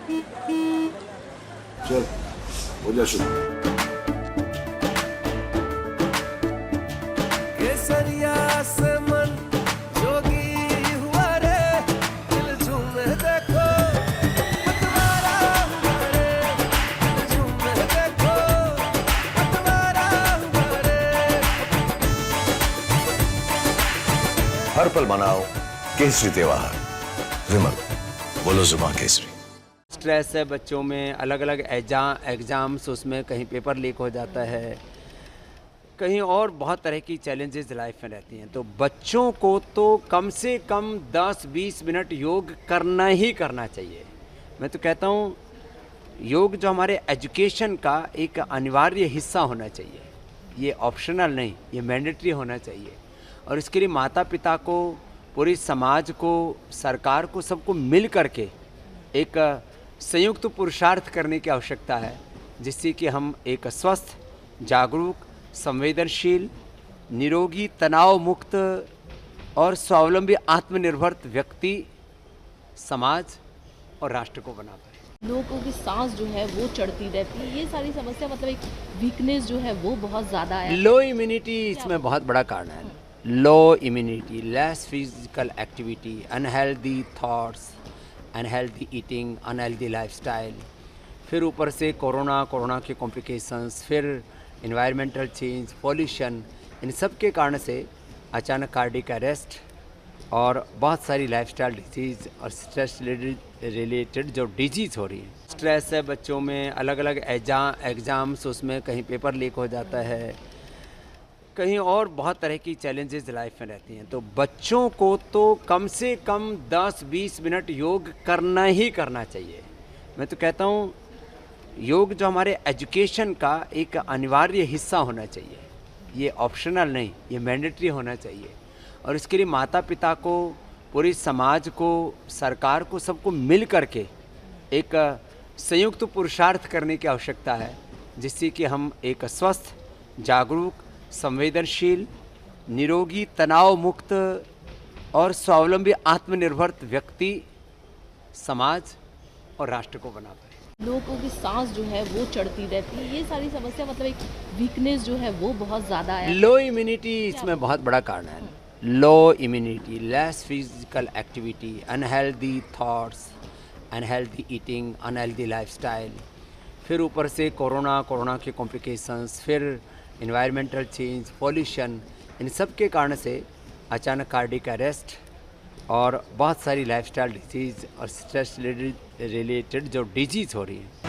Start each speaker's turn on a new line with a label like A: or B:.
A: चल हो जा शुरू।
B: केसरिया से मन जोगी हुआ रे, दिल झूमे देखो पतवारा हुआ रे, दिल झूमे देखो पतवारा हुआ रे।
C: हर पल मनाओ केसरी त्योहार। विमल, बोलो जुबान केसरी।
D: स्ट्रेस है बच्चों में, अलग अलग एग्ज़ाम्स, उसमें कहीं पेपर लीक हो जाता है, कहीं और बहुत तरह की चैलेंजेस लाइफ में रहती हैं। तो बच्चों को तो कम से कम 10-20 मिनट योग करना ही करना चाहिए। मैं तो कहता हूँ योग जो हमारे एजुकेशन का एक अनिवार्य हिस्सा होना चाहिए, ये ऑप्शनल नहीं, ये मैंडेटरी होना चाहिए। और इसके लिए माता पिता को, पूरी समाज को, सरकार को, सबको मिल करके एक संयुक्त पुरुषार्थ करने की आवश्यकता है, जिससे कि हम एक स्वस्थ, जागरूक, संवेदनशील, निरोगी, तनाव मुक्त और स्वावलंबी आत्मनिर्भर व्यक्ति, समाज और राष्ट्र को बना पाए।
E: लोगों की सांस जो है वो चढ़ती रहती है, ये सारी समस्या मतलब एक वीकनेस जो है वो बहुत ज़्यादा है।
D: लो इम्यूनिटी इसमें बहुत बड़ा कारण है। लो immunity, less physical activity, unhealthy thoughts, unhealthy eating, unhealthy lifestyle, फिर ऊपर से कोरोना के कॉम्प्लिकेशंस, फिर इन्वायरमेंटल चेंज, पॉल्यूशन, इन सब के कारण से अचानक कार्डियक अरेस्ट और बहुत सारी लाइफस्टाइल डिजीज़ और स्ट्रेस रिलेटेड जो डिजीज़ हो रही है। स्ट्रेस है बच्चों में, अलग अलग एग्ज़ाम्स, उसमें कहीं पेपर लीक हो जाता है, कहीं और बहुत तरह की चैलेंजेस लाइफ में रहती हैं। तो बच्चों को तो कम से कम 10-20 मिनट योग करना ही करना चाहिए। मैं तो कहता हूँ योग जो हमारे एजुकेशन का एक अनिवार्य हिस्सा होना चाहिए, ये ऑप्शनल नहीं, ये मैंडेटरी होना चाहिए। और इसके लिए माता पिता को, पूरी समाज को, सरकार को, सबको मिल करके एक संयुक्त पुरुषार्थ करने की आवश्यकता है, जिससे कि हम एक स्वस्थ, जागरूक, संवेदनशील, निरोगी, तनाव मुक्त और स्वावलंबी आत्मनिर्भर व्यक्ति, समाज और राष्ट्र को बना पाए।
E: लोगों की सांस जो है वो चढ़ती रहती है, ये सारी समस्या मतलब एक वीकनेस जो है वो बहुत ज़्यादा है।
D: लो इम्यूनिटी इसमें बहुत बड़ा कारण है। लो immunity, less physical activity, unhealthy thoughts, unhealthy eating, unhealthy lifestyle, फिर ऊपर से कोरोना के कॉम्प्लिकेशंस, फिर इन्वायरमेंटल चेंज, पॉल्यूशन, इन सब के कारण से अचानक कार्डियक अरेस्ट और बहुत सारी लाइफस्टाइल डिजीज़ और स्ट्रेस रिलेटेड जो डिजीज़ हो रही है।